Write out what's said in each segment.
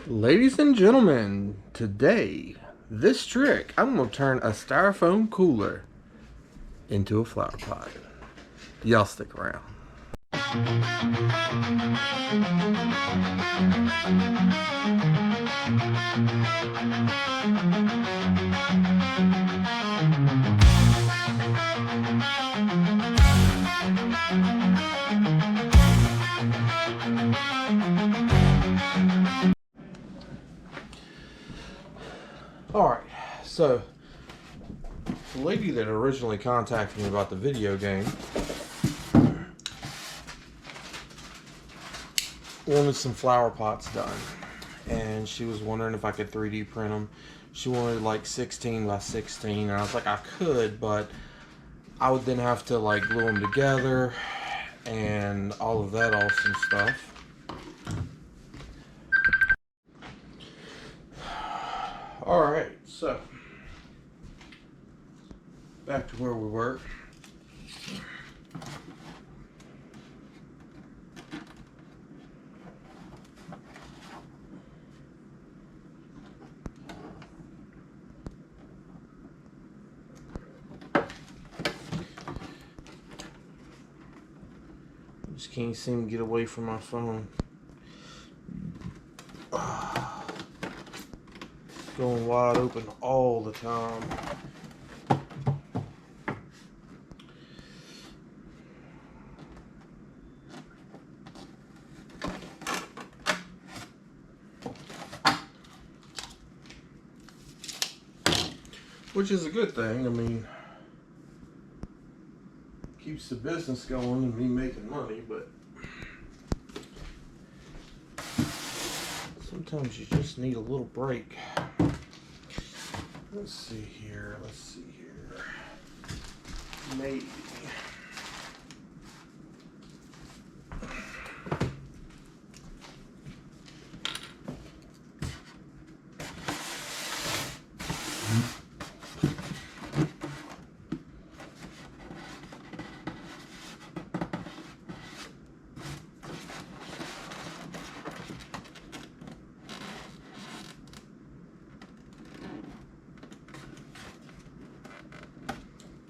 Ladies and gentlemen, today, this trick, I'm going to turn a styrofoam cooler into a flower pot. Y'all stick around. Alright, so the lady that originally contacted me about the video game wanted some flower pots done, and she was wondering if I could 3D print them. She wanted like 16 by 16, and I was like, I could, but I would then have to like glue them together and all of that awesome stuff. Alright, so back to where we were. Just can't seem to get away from my phone. Going wide open all the time. Which is a good thing. I mean, keeps the business going and me making money, but sometimes you just need a little break. Let's see here. Maybe.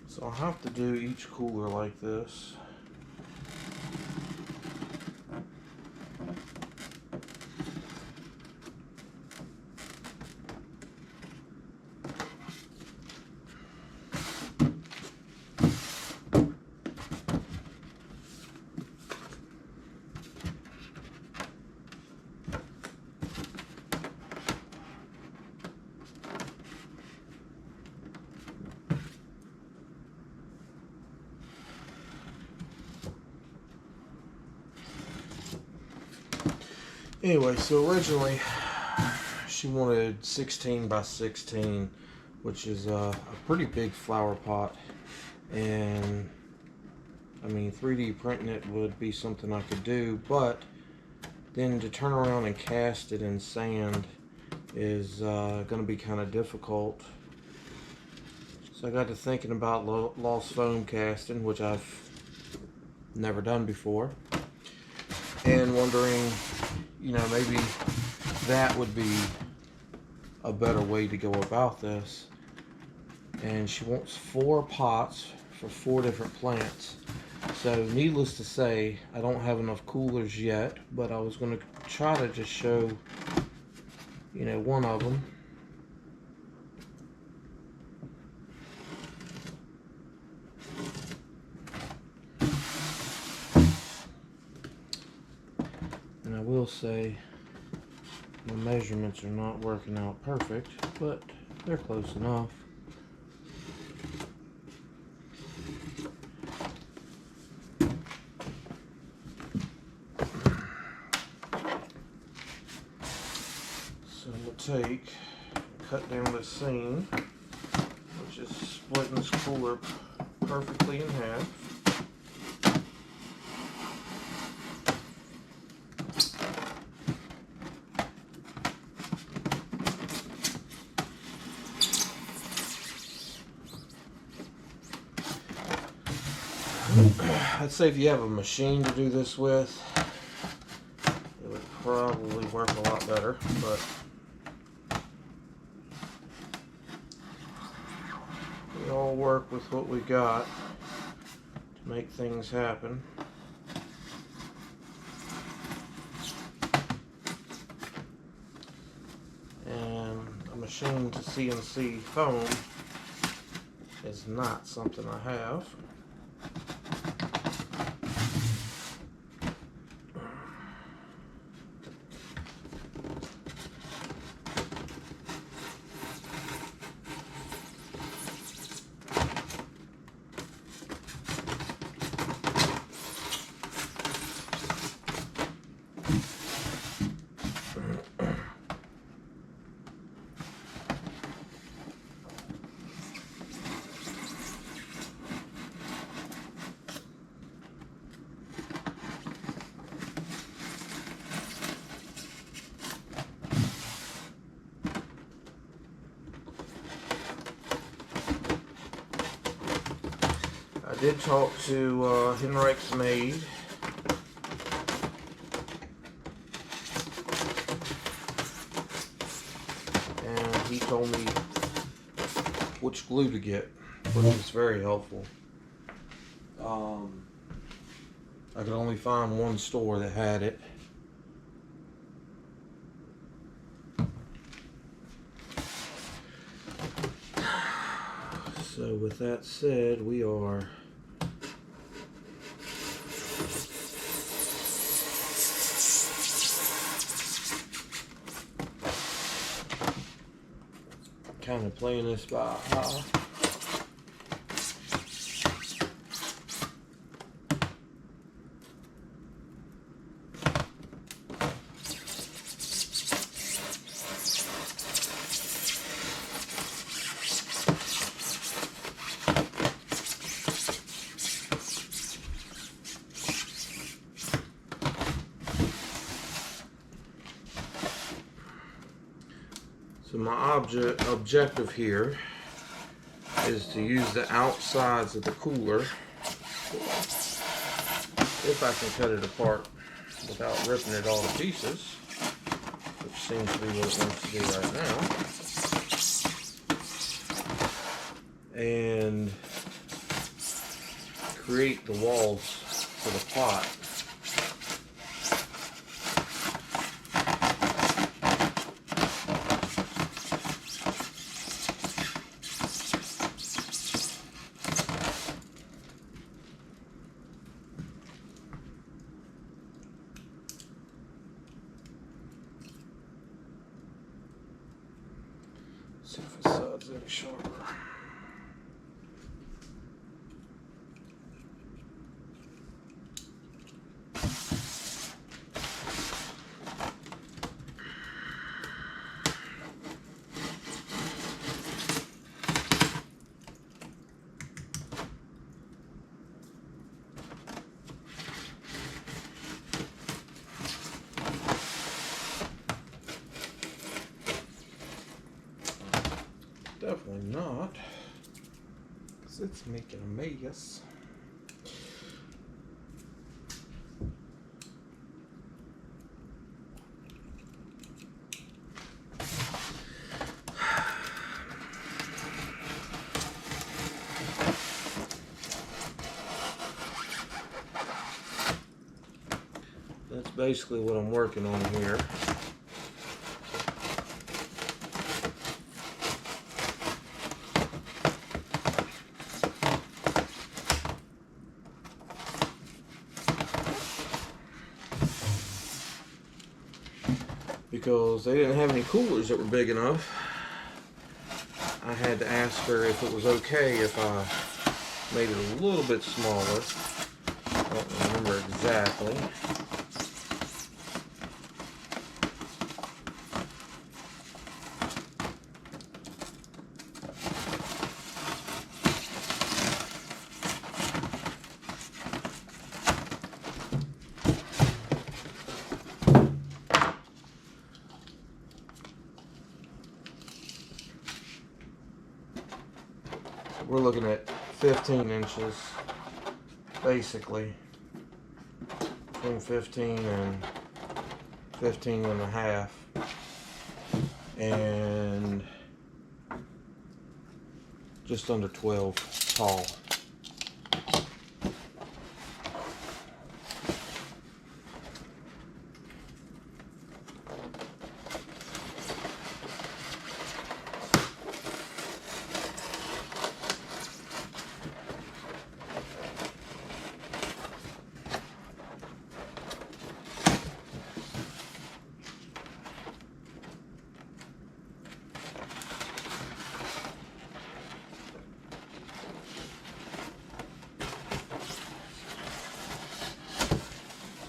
So I'll have to do each cooler like this. Anyway, so originally she wanted 16 by 16, which is a pretty big flower pot, and I mean 3D printing it would be something I could do, but then to turn around and cast it in sand is going to be kind of difficult. So I got to thinking about lost foam casting, which I've never done before, and wondering, you know, maybe that would be a better way to go about this. And she wants 4 pots for 4 different plants. So needless to say, I don't have enough coolers yet, but I was going to try to just show, you know, one of them. And I will say my measurements are not working out perfect, but they're close enough. So I'm going to cut down the seam, which is splitting this cooler perfectly in half. I'd say if you have a machine to do this with, it would probably work a lot better, but we all work with what we got to make things happen. And a machine to CNC foam is not something I have. I did talk to Henrik's maid, and he told me which glue to get, which was very helpful. I could only find one store that had it. So with that said, we are kind of playing this by eye. So my objective here is to use the outsides of the cooler, if I can cut it apart without ripping it all to pieces, which seems to be what it wants to do right now, and create the walls for the pot. See if the side's any sharper. Definitely not, because it's making a mess. That's basically what I'm working on here. Because they didn't have any coolers that were big enough, I had to ask her if it was okay if I made it a little bit smaller. I don't remember exactly. We're looking at 15 inches, basically, between 15 and 15.5, and just under 12 tall.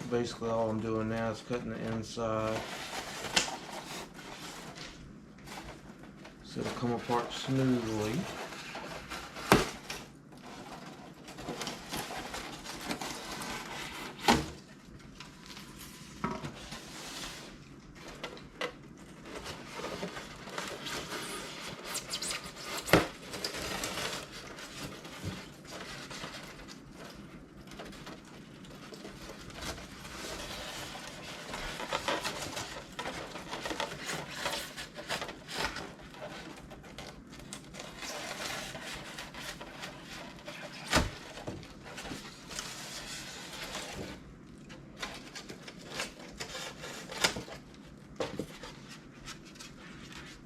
Basically all I'm doing now is cutting the inside so it'll come apart smoothly.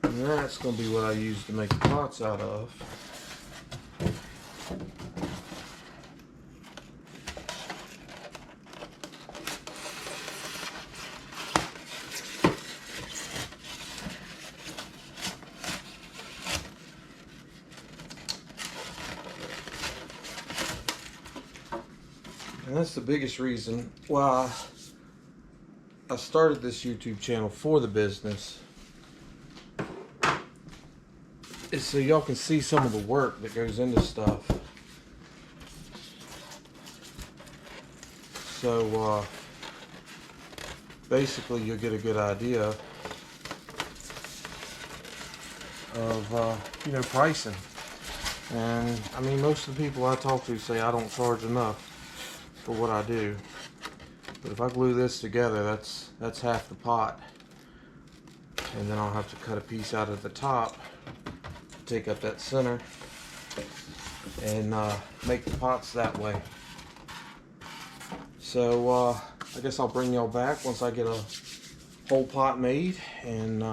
And that's going to be what I use to make the pots out of. And that's the biggest reason why I started this YouTube channel for the business. Is so y'all can see some of the work that goes into stuff. So basically you'll get a good idea of you know, pricing. And I mean, most of the people I talk to say I don't charge enough for what I do. But if I glue this together, that's half the pot. And then I'll have to cut a piece out at the top, take up that center, and make the pots that way. So I guess I'll bring y'all back once I get a whole pot made, and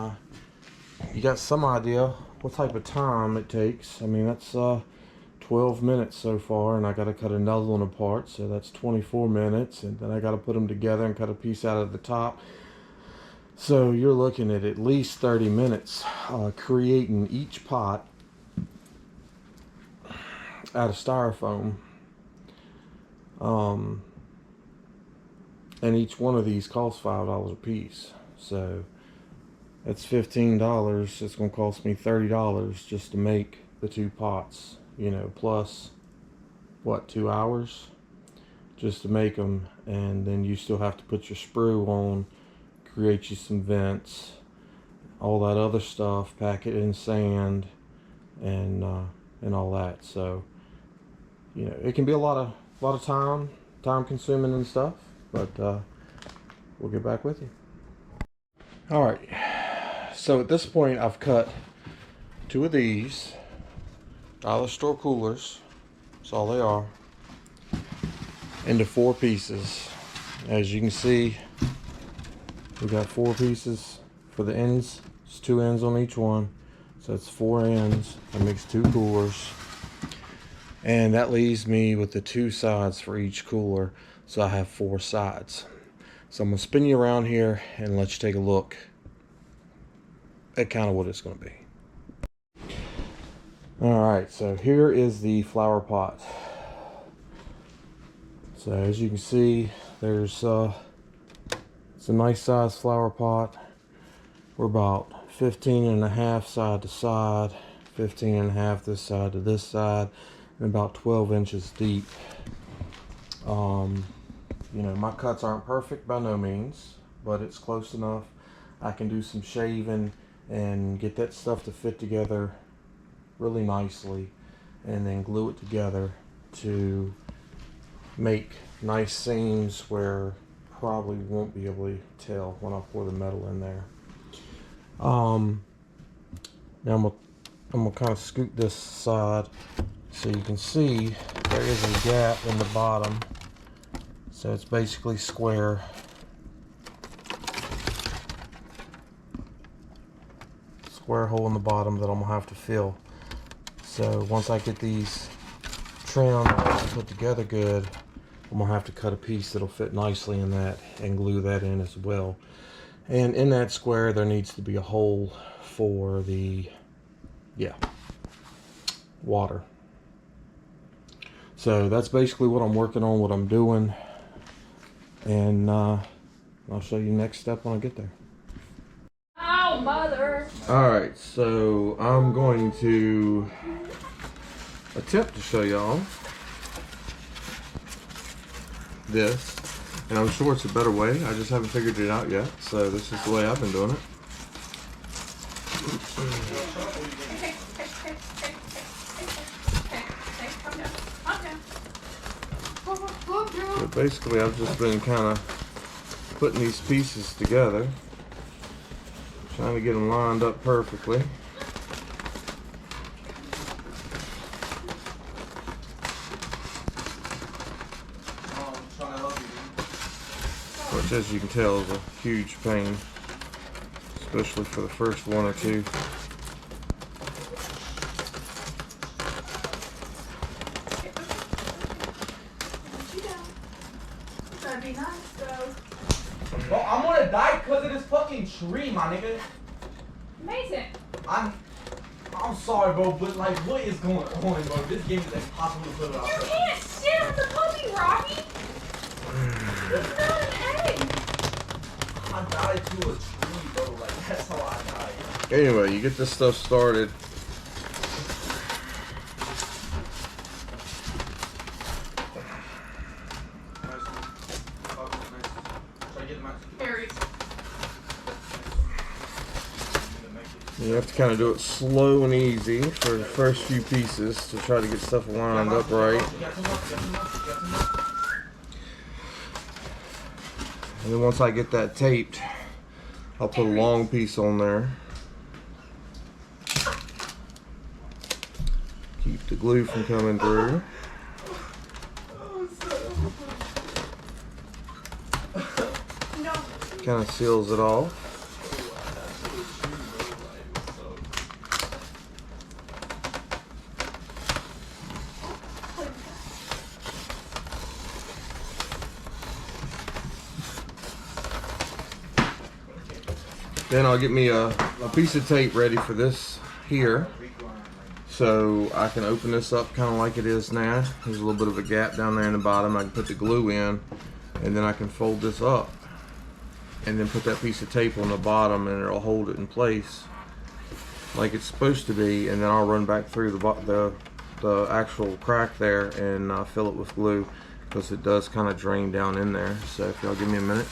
you got some idea what type of time it takes. I mean, that's 12 minutes so far, and I got to cut another one apart, so that's 24 minutes, and then I got to put them together and cut a piece out of the top. So you're looking at least 30 minutes creating each pot out of styrofoam. And each one of these costs $5 a piece. So that's $15. It's going to cost me $30 just to make the two pots, you know, plus what, 2 hours just to make them. And then you still have to put your sprue on, create you some vents, all that other stuff, pack it in sand, and all that. So, you know, it can be a lot of time consuming and stuff, but we'll get back with you. All right, so at this point I've cut 2 of these dollar store coolers, that's all they are, into 4 pieces. As you can see, we got 4 pieces for the ends. It's 2 ends on each one, so that's 4 ends. That makes 2 coolers, and that leaves me with the 2 sides for each cooler, so I have 4 sides. So I'm gonna spin you around here and let you take a look at kind of what it's gonna be. All right, so here is the flower pot. So as you can see, there's it's a nice size flower pot. We're about 15.5 side to side, 15.5 this side to this side, and about 12 inches deep. You know, my cuts aren't perfect by no means, but it's close enough. I can do some shaving and get that stuff to fit together really nicely, and then glue it together to make nice seams where probably won't be able to tell when I pour the metal in there. Now I'm gonna kind of scoop this side so you can see there is a gap in the bottom. So it's basically square. Square hole in the bottom that I'm gonna have to fill. So once I get these trimmed and put together good, I'm gonna have to cut a piece that'll fit nicely in that and glue that in as well. And in that square there needs to be a hole for the water. So that's basically what I'm working on, what I'm doing, and I'll show you next step when I get there. Oh, mother! Alright, so I'm going to attempt to show y'all this, and I'm sure it's a better way. I just haven't figured it out yet, so this is the way I've been doing it. So basically I've just been kind of putting these pieces together, trying to get them lined up perfectly. Which, as you can tell, is a huge pain, especially for the first one or two. That'd be nice, though. Bro, I'm gonna die because of this fucking tree, my nigga. Amazing. I'm sorry, bro, but like, what is going on, bro? This game is impossible to put it out. You can't sit on the puppy, Robbie. It's not an egg. I died to a tree, bro. Like, that's how I died. Anyway, you get this stuff started. You have to kind of do it slow and easy for the first few pieces to try to get stuff lined up right. And then once I get that taped, I'll put a long piece on there. Keep the glue from coming through. Kind of seals it off. Then I'll get me a piece of tape ready for this here, so I can open this up kind of like it is now. There's a little bit of a gap down there in the bottom. I can put the glue in, and then I can fold this up and then put that piece of tape on the bottom, and it'll hold it in place like it's supposed to be. And then I'll run back through the actual crack there and fill it with glue, because it does kind of drain down in there. So if y'all give me a minute,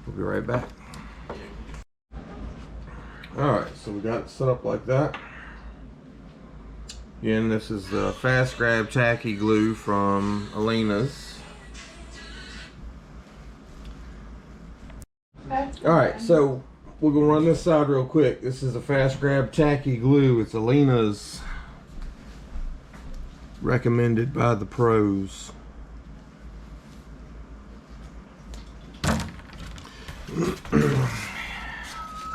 we'll be right back. Alright, so we got it set up like that. Again, this is the Fast Grab Tacky Glue from Elena's. Alright, so we're going to run this side real quick. This is a Fast Grab Tacky Glue. It's Elena's, recommended by the pros.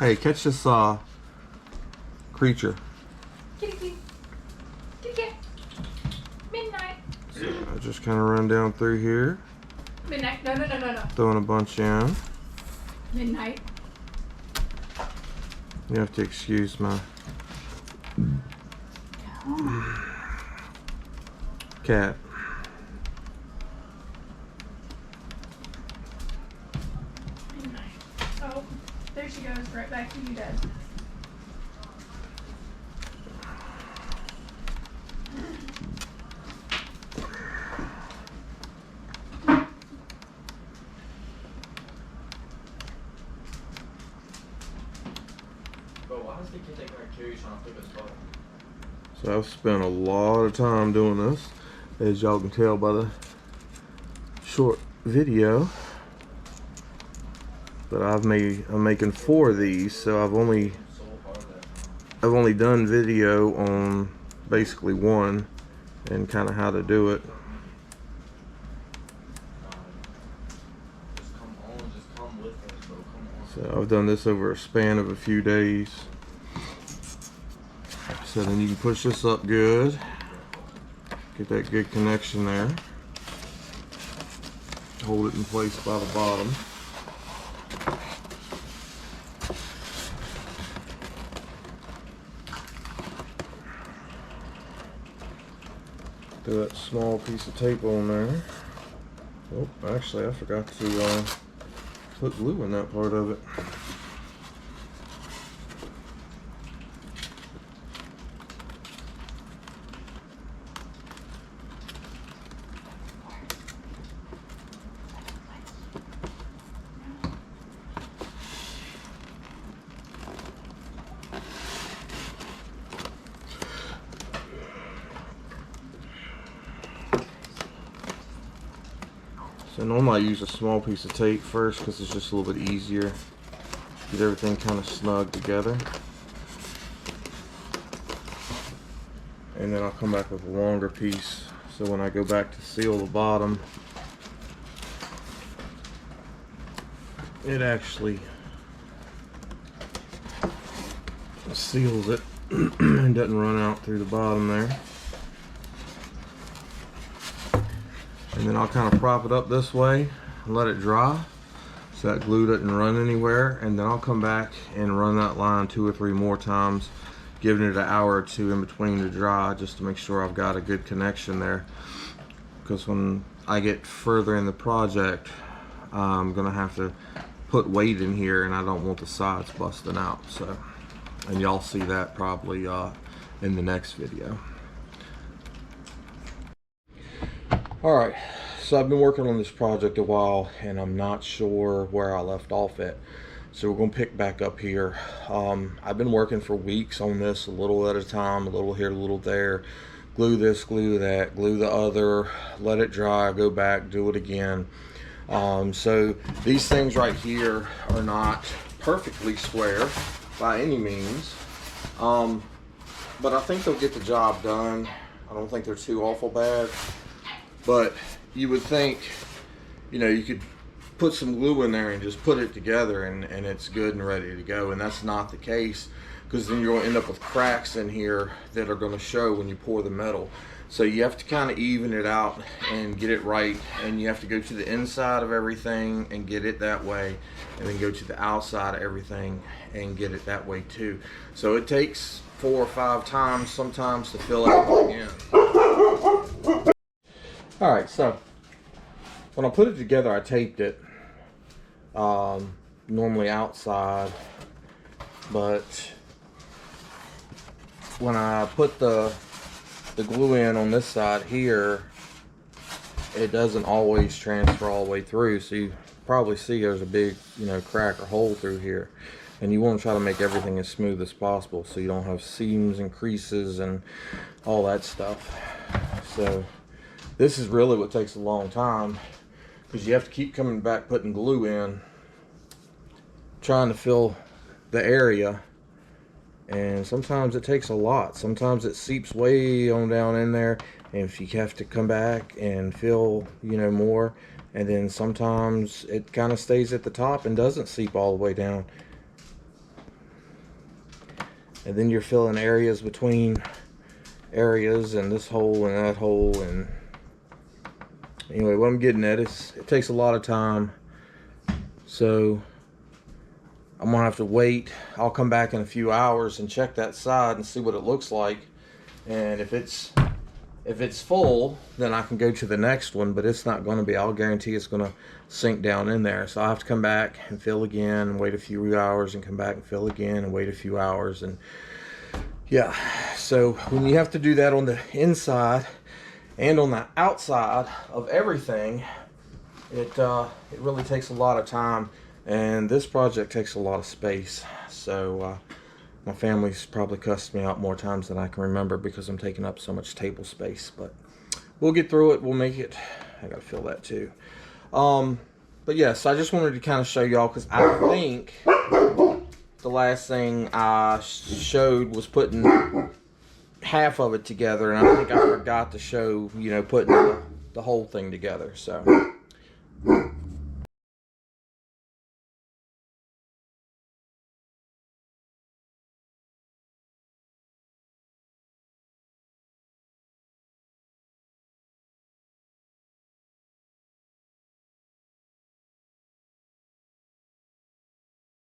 Hey, catch this creature. Kitty. Kitty. Midnight. So I just kind of run down through here. Midnight. No. Throwing a bunch in. Midnight. You have to excuse my cat. Oh, there she goes, right back to you, Dad. Bro, why does the kid take her curious trying to flip his phone? So I've spent a lot of time doing this, as y'all can tell by the short video. but I'm making 4 of these, so I've only done video on basically one and kind of how to do it. So I've done this over a span of a few days. So then you can push this up good, get that good connection there, hold it in place by the bottom. Throw that small piece of tape on there. Oh, actually I forgot to put glue in that part of it. So normally I use a small piece of tape first because it's just a little bit easier. Get everything kind of snug together. And then I'll come back with a longer piece so when I go back to seal the bottom, it actually seals it and doesn't run out through the bottom there. And then I'll kind of prop it up this way and let it dry so that glue doesn't run anywhere, and then I'll come back and run that line 2 or 3 more times, giving it an hour or 2 in between to dry just to make sure I've got a good connection there, because when I get further in the project I'm gonna have to put weight in here and I don't want the sides busting out. So, and y'all see that probably in the next video. Alright, so I've been working on this project a while and I'm not sure where I left off at. So we're going to pick back up here. I've been working for weeks on this, a little at a time, a little here, a little there. Glue this, glue that, glue the other, let it dry, go back, do it again. So these things right here are not perfectly square by any means. But I think they'll get the job done. I don't think they're too awful bad. But you would think, you know, you could put some glue in there and just put it together and it's good and ready to go. And that's not the case, because then you're going to end up with cracks in here that are going to show when you pour the metal. So you have to kind of even it out and get it right. And you have to go to the inside of everything and get it that way. And then go to the outside of everything and get it that way too. So it takes 4 or 5 times sometimes to fill everything in. Alright, so when I put it together, I taped it normally outside, but when I put the glue in on this side here, it doesn't always transfer all the way through. So you probably see there's a big, you know, crack or hole through here, and you want to try to make everything as smooth as possible so you don't have seams and creases and all that stuff. So this is really what takes a long time, because you have to keep coming back, putting glue in, trying to fill the area, and sometimes it takes a lot. Sometimes it seeps way on down in there, and if you have to come back and fill, you know, more, and then sometimes it kind of stays at the top and doesn't seep all the way down, and then you're filling areas between areas and this hole and that hole. And anyway, what I'm getting at is it takes a lot of time, so I'm gonna have to wait. I'll come back in a few hours and check that side and see what it looks like, and if it's full, then I can go to the next one. But it's not going to be. I'll guarantee it's going to sink down in there, so I have to come back and fill again and wait a few hours and come back and fill again and wait a few hours. And yeah, so when you have to do that on the inside and on the outside of everything, it really takes a lot of time, and this project takes a lot of space. So my family's probably cussed me out more times than I can remember because I'm taking up so much table space, but we'll get through it. We'll make it. I gotta fill that too. But yes, I just wanted to kind of show y'all because I think the last thing I showed was putting half of it together, and I think I forgot to show, you know, putting the whole thing together. So